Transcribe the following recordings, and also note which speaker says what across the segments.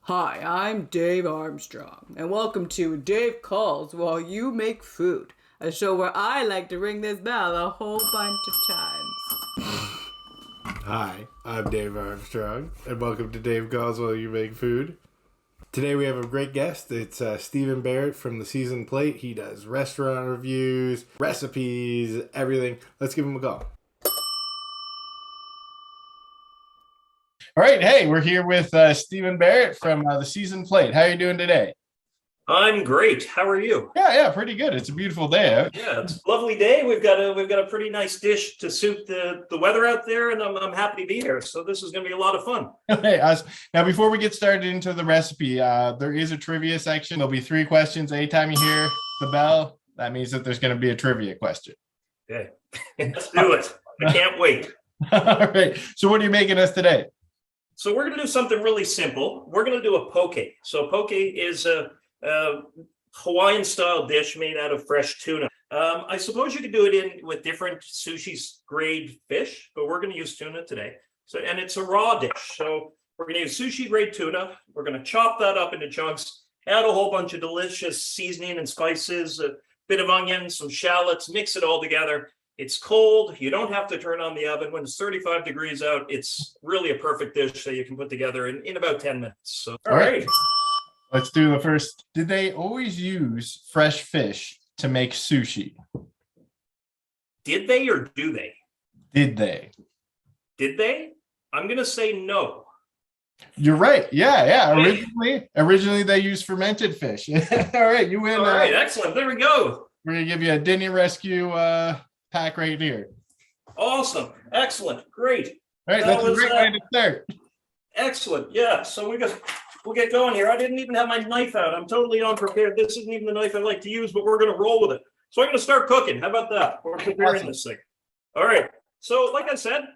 Speaker 1: Hi, I'm Dave Armstrong, and welcome to Dave Calls While You Make Food, a show where I like to ring this bell a whole bunch of times.
Speaker 2: Hi, I'm Dave Armstrong, and welcome to Dave Calls While You Make Food. Today we have a great guest. It's Stephen Barrett from the Seasoned Plate. He does restaurant reviews, recipes, everything. Let's give him a call. All right, hey, we're here with Stephen Barrett from the Seasoned Plate. How are you doing today?
Speaker 3: I'm great. How are you?
Speaker 2: Yeah, pretty good. It's a beautiful day out.
Speaker 3: Yeah, it's a lovely day. We've got a pretty nice dish to suit the weather out there, and I'm happy to be here. So this is going to be a lot of fun.
Speaker 2: Hey, now before we get started into the recipe, there is a trivia section. There'll be 3 questions. Anytime you hear the bell, that means that there's going to be a trivia question.
Speaker 3: Okay, let's do it. I can't wait.
Speaker 2: All right. So what are you making us today?
Speaker 3: So we're going to do something really simple. We're going to do a poke. So poke is a Hawaiian style dish made out of fresh tuna. I suppose you could do it in with different sushi grade fish, but we're going to use tuna today. And it's a raw dish. So we're going to use sushi grade tuna. We're going to chop that up into chunks, add a whole bunch of delicious seasoning and spices, a bit of onion, some shallots, mix it all together. It's cold. You don't have to turn on the oven. When it's 35 degrees out, it's really a perfect dish that you can put together in about 10 minutes. So, all right.
Speaker 2: Let's do the first. Did they always use fresh fish to make sushi?
Speaker 3: Did they or do they?
Speaker 2: Did they?
Speaker 3: Did they? I'm going to say no.
Speaker 2: You're right. Yeah. Originally they used fermented fish. All right, you win.
Speaker 3: All right, excellent. There we go.
Speaker 2: We're going to give you a Denny Rescue pack right here.
Speaker 3: Awesome. Excellent. Great.
Speaker 2: All right, that's a great way to start.
Speaker 3: Excellent. Yeah, so we'll get going here. I didn't even have my knife out. I'm totally unprepared. This isn't even the knife I like to use, but we're going to roll with it. So I'm going to start cooking. How about that? We're preparing this thing. All right. So like I said,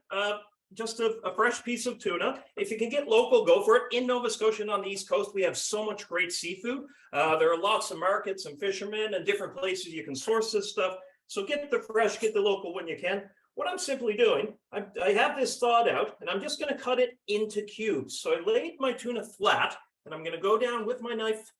Speaker 3: just a fresh piece of tuna. If you can get local, go for it. In Nova Scotia and on the East Coast, we have so much great seafood. There are lots of markets and fishermen and different places you can source this stuff. So get the fresh, get the local when you can. What I'm simply doing, I have this thawed out, and I'm just going to cut it into cubes. So I laid my tuna flat, and I'm going to go down with my knife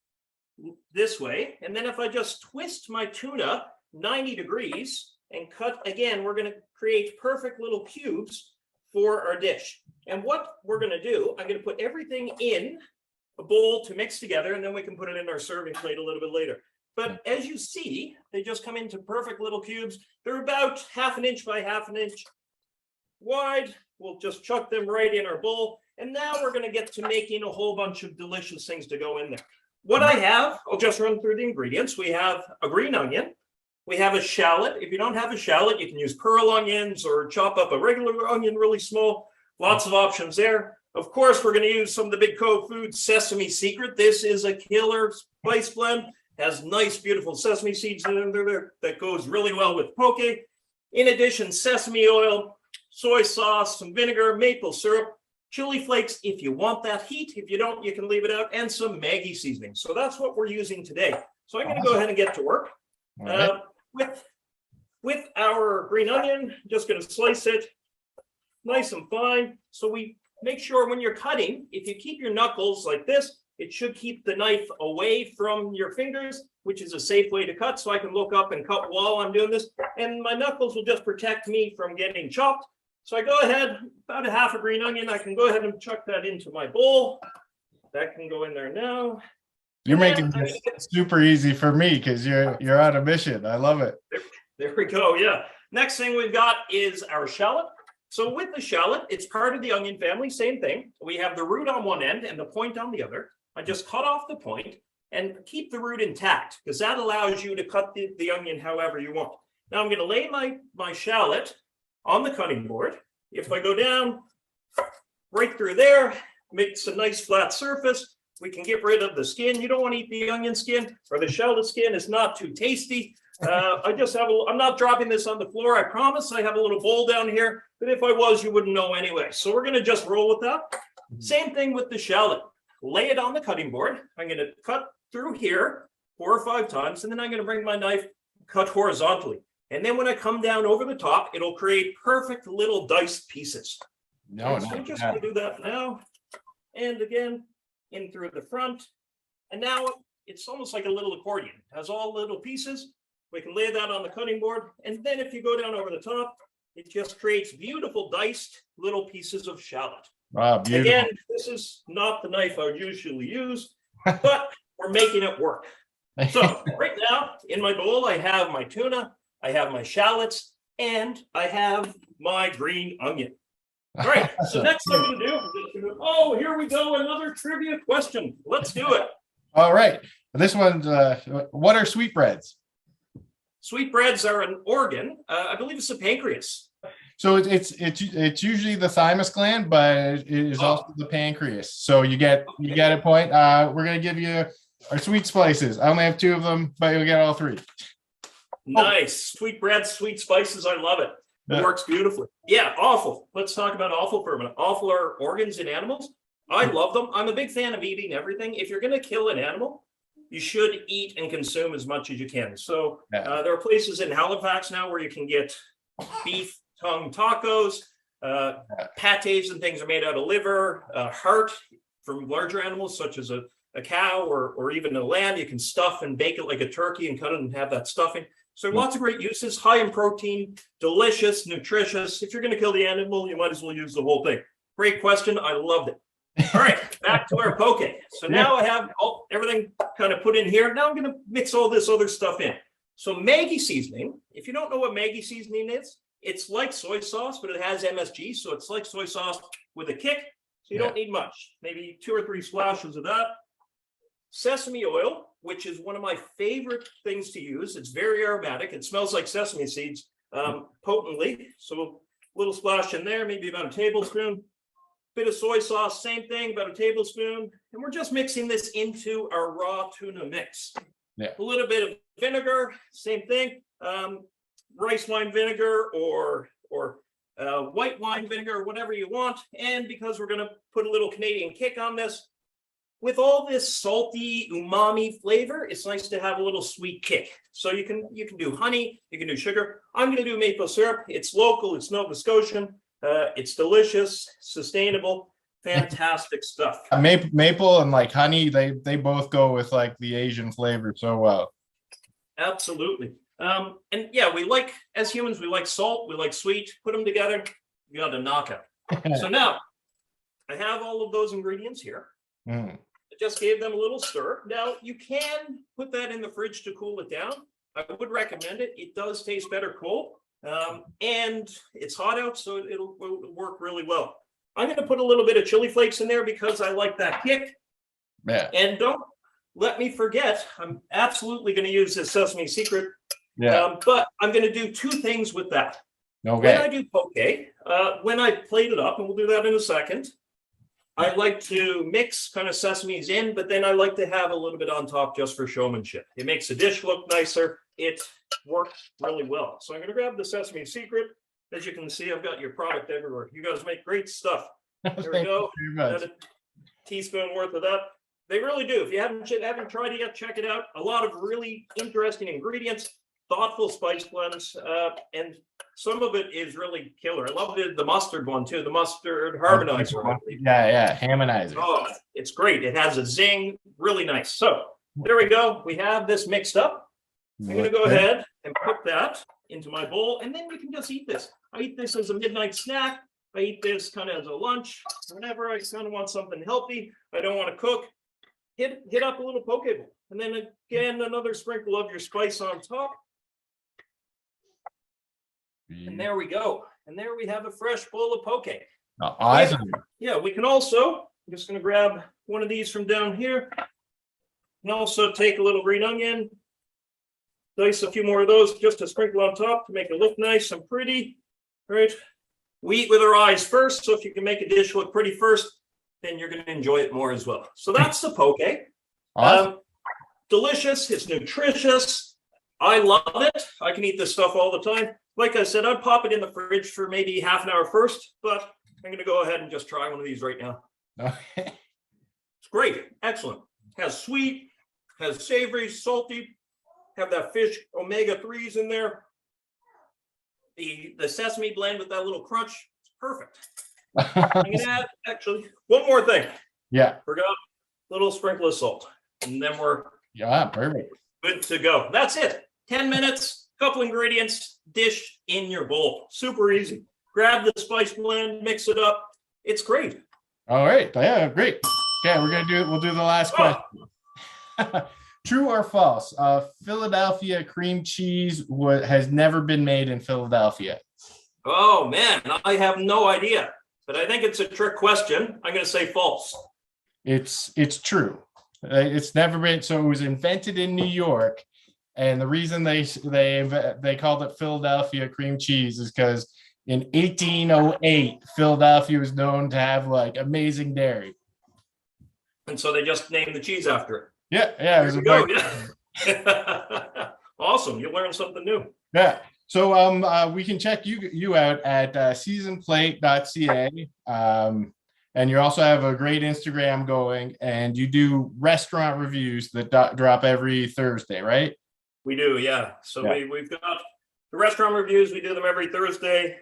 Speaker 3: this way. And then if I just twist my tuna 90 degrees and cut again, we're going to create perfect little cubes for our dish. And what we're going to do, I'm going to put everything in a bowl to mix together, and then we can put it in our serving plate a little bit later. But as you see, they just come into perfect little cubes. They're about 1/2 inch by 1/2 inch wide. We'll just chuck them right in our bowl. And now we're going to get to making a whole bunch of delicious things to go in there. What I have, I'll just run through the ingredients. We have a green onion. We have a shallot. If you don't have a shallot, you can use pearl onions or chop up a regular onion really small. Lots of options there. Of course, we're going to use some of the Big Cove Foods Sesame Secret. This is a killer spice blend. Has nice, beautiful sesame seeds in there that goes really well with poke. In addition, sesame oil, soy sauce, some vinegar, maple syrup, chili flakes if you want that heat. If you don't, you can leave it out, and some Maggi seasoning. So that's what we're using today. So I'm going to go ahead and get to work. Right. With our green onion, just going to slice it nice and fine. So we make sure when you're cutting, if you keep your knuckles like this, it should keep the knife away from your fingers, which is a safe way to cut. So I can look up and cut while I'm doing this. And my knuckles will just protect me from getting chopped. So I go ahead, about 1/2 green onion. I can go ahead and chuck that into my bowl. That can go in there now.
Speaker 2: You're making this super easy for me because you're on a mission. I love it.
Speaker 3: There we go. Yeah. Next thing we've got is our shallot. So with the shallot, it's part of the onion family. Same thing. We have the root on one end and the point on the other. I just cut off the point and keep the root intact because that allows you to cut the onion however you want. Now I'm going to lay my shallot on the cutting board. If I go down right through there, makes a nice flat surface. We can get rid of the skin. You don't want to eat the onion skin or the shallot skin. It's not too tasty. I'm not dropping this on the floor. I promise. I have a little bowl down here, but if I was, you wouldn't know anyway. So we're going to just roll with that. Same thing with the shallot. Lay it on the cutting board. I'm going to cut through here 4 or 5 times, and then I'm going to bring my knife, cut horizontally. And then when I come down over the top, it'll create perfect little diced pieces.
Speaker 2: No,
Speaker 3: so I'm just going to do that now. And again, in through the front. And now it's almost like a little accordion. It has all little pieces. We can lay that on the cutting board. And then if you go down over the top, it just creates beautiful diced little pieces of shallot.
Speaker 4: Wow, beautiful.
Speaker 3: Again, this is not the knife I would usually use, but we're making it work. So right now in my bowl, I have my tuna, I have my shallots, and I have my green onion. All right, so next I'm going to do, oh, here we go, another trivia question. Let's do it.
Speaker 4: All right. This one's, what are sweetbreads?
Speaker 3: Sweetbreads are an organ. I believe it's the pancreas.
Speaker 4: So it's usually the thymus gland, but it is also the pancreas. So you get a point. We're gonna give you our sweet spices. I only have 2 of them, but you'll get all 3.
Speaker 3: Nice. Sweetbreads, sweet spices. I love it. It works beautifully. Yeah, offal. Let's talk about offal for a minute. Offal are organs in animals. I love them. I'm a big fan of eating everything. If you're going to kill an animal, you should eat and consume as much as you can. So there are places in Halifax now where you can get beef tongue tacos, pates and things are made out of liver, heart from larger animals such as a cow or even a lamb. You can stuff and bake it like a turkey and cut it and have that stuffing. So lots of great uses, high in protein, delicious, nutritious. If you're going to kill the animal, you might as well use the whole thing. Great question. I loved it. All right, back to our poke. So now I have everything kind of put in here. Now I'm going to mix all this other stuff in. So Maggi seasoning, if you don't know what Maggi seasoning is, it's like soy sauce, but it has MSG. So it's like soy sauce with a kick. So you don't need much, maybe 2 or 3 splashes of that. Sesame oil, which is one of my favorite things to use. It's very aromatic. It smells like sesame seeds potently. So a little splash in there, maybe about a tablespoon. Bit of soy sauce, same thing, about a tablespoon. And we're just mixing this into our raw tuna mix.
Speaker 4: Yeah.
Speaker 3: A little bit of vinegar, same thing. Rice wine vinegar or white wine vinegar, or whatever you want. And because we're going to put a little Canadian kick on this, with all this salty umami flavor, it's nice to have a little sweet kick. So you can do honey, you can do sugar. I'm going to do maple syrup. It's local, it's Nova Scotian. It's delicious, sustainable, fantastic stuff.
Speaker 4: Maple and like honey, they both go with like the Asian flavor so well.
Speaker 3: Absolutely. And yeah, as humans, we like salt, we like sweet. Put them together, you got a knockout. So now I have all of those ingredients here. I just gave them a little stir. Now you can put that in the fridge to cool it down. I would recommend it. It does taste better cold. And it's hot out, so it'll work really well. I'm going to put a little bit of chili flakes in there because I like that kick.
Speaker 4: Yeah.
Speaker 3: And don't let me forget, I'm absolutely going to use this Sesame Secret.
Speaker 4: Yeah.
Speaker 3: But I'm going to do 2 things with that.
Speaker 4: Okay.
Speaker 3: When I do poke, when I plate it up, and we'll do that in a second, I like to mix kind of sesames in, but then I like to have a little bit on top just for showmanship. It makes the dish look nicer. It works really well. So I'm going to grab the Sesame Secret. As you can see, I've got your product everywhere. You guys make great stuff. There we go. Got a teaspoon worth of that. They really do. If you haven't tried it yet, check it out. A lot of really interesting ingredients, thoughtful spice blends, and some of it is really killer. I love the mustard one too, the mustard harmonizer.
Speaker 4: Yeah, harmonizer.
Speaker 3: Oh, it's great. It has a zing, really nice. So there we go. We have this mixed up. I'm going to go ahead and put that into my bowl, and then we can just eat this. I eat this as a midnight snack. I eat this kind of as a lunch. Whenever I kind of want something healthy, I don't want to cook, hit up a little poke bowl. And then again, another sprinkle of your spice on top. And there we go. And there we have a fresh bowl of poke.
Speaker 4: Awesome.
Speaker 3: Yeah, we can also, I'm just going to grab one of these from down here. And also take a little green onion. Dice a few more of those just to sprinkle on top to make it look nice and pretty. Right? We eat with our eyes first, so if you can make a dish look pretty first, then you're going to enjoy it more as well. So that's the poke.
Speaker 4: Awesome.
Speaker 3: Delicious. It's nutritious. I love it. I can eat this stuff all the time. Like I said, I'd pop it in the fridge for maybe half an hour first, but I'm going to go ahead and just try one of these right now.
Speaker 4: Okay.
Speaker 3: It's great. Excellent. Has sweet, has savory, salty, have that fish omega-3s in there. The sesame blend with that little crunch, it's perfect. I'm going to add, actually, one more thing.
Speaker 4: Yeah.
Speaker 3: Forgot. little sprinkle of salt, and then we're
Speaker 4: Yeah, perfect.
Speaker 3: good to go. That's it. 10 minutes, couple ingredients, dish in your bowl. Super easy. Grab the spice blend, mix it up. It's great.
Speaker 4: All right. Yeah, great. Okay, we'll do the last question. True or false? Philadelphia cream cheese has never been made in Philadelphia.
Speaker 3: Oh man, I have no idea, but I think it's a trick question. I'm going to say false.
Speaker 4: It's true. It's never been. So it was invented in New York, and the reason they called it Philadelphia cream cheese is because in 1808, Philadelphia was known to have like amazing dairy.
Speaker 3: And so they just named the cheese after it.
Speaker 4: Yeah. It was
Speaker 3: Yeah. Awesome. You learned something new.
Speaker 4: Yeah. So we can check you out at seasonplate.ca. And you also have a great Instagram going, and you do restaurant reviews that drop every Thursday, right?
Speaker 3: We do, yeah. So
Speaker 4: Yeah.
Speaker 3: we've got the restaurant reviews. We do them every Thursday.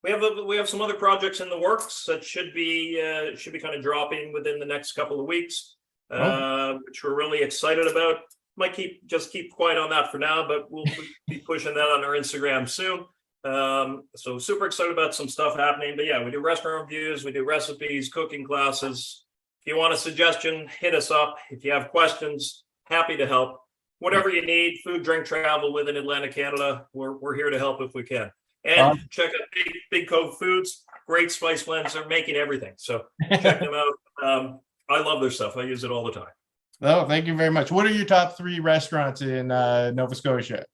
Speaker 3: We have some other projects in the works that should be kind of dropping within the next couple of weeks, which we're really excited about. Might keep quiet on that for now, but we'll be pushing that on our Instagram soon. So super excited about some stuff happening. But yeah, we do restaurant reviews, we do recipes, cooking classes. If you want a suggestion, hit us up. If you have questions, happy to help. Whatever you need, food, drink, travel within Atlantic Canada, we're here to help if we can. And check out Big Cove Foods. Great spice blends. They're making everything. So check them out. I love their stuff. I use it all the time.
Speaker 4: Oh, thank you very much. What are your top 3 restaurants in Nova Scotia?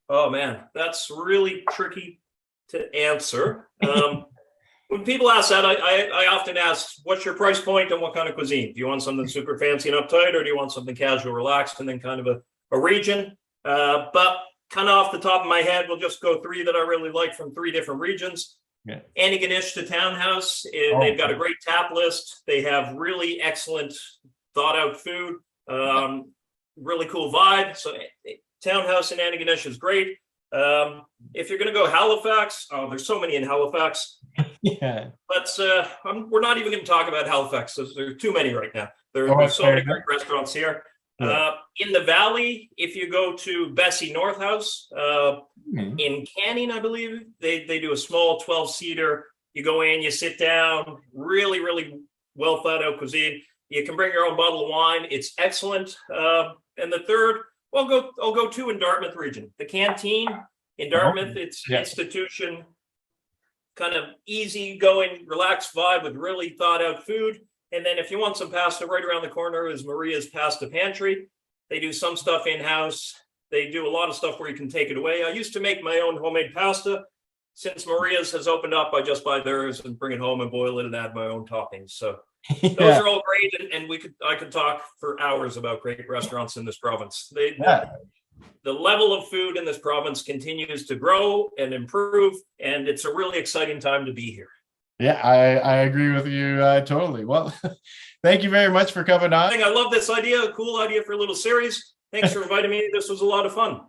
Speaker 3: Oh man, that's really tricky to answer. When people ask that, I often ask, what's your price point and what kind of cuisine? Do you want something super fancy and uptight, or do you want something casual, relaxed, and then kind of a region? But kind of off the top of my head, we'll just go 3 that I really like from 3 different regions.
Speaker 4: Yeah.
Speaker 3: Antigonish to Townhouse. They've got a great tap list. They have really excellent thought out food, really cool vibe. So Townhouse in Antigonish is great. If you're going to go Halifax, there's so many in Halifax.
Speaker 4: Yeah.
Speaker 3: But we're not even going to talk about Halifax. There's too many right now. There's so many great restaurants here.
Speaker 4: Yeah.
Speaker 3: In the valley, if you go to Bessie North House in Canning, I believe, they do a small 12-seater. You go in, you sit down, really, really well thought out cuisine. You can bring your own bottle of wine. It's excellent. And the third, I'll go 2 in Dartmouth region. The Canteen in Dartmouth, it's institution, kind of easy going, relaxed vibe with really thought out food. And then if you want some pasta, right around the corner is Maria's Pasta Pantry. They do some stuff in-house. They do a lot of stuff where you can take it away. I used to make my own homemade pasta. Since Maria's has opened up, I just buy theirs and bring it home and boil it and add my own toppings. So those are all great. And I could talk for hours about great restaurants in this province. The level of food in this province continues to grow and improve. And it's a really exciting time to be here.
Speaker 4: Yeah, I agree with you totally. Well, thank you very much for coming on.
Speaker 3: I love this idea, a cool idea for a little series. Thanks for inviting me. This was a lot of fun.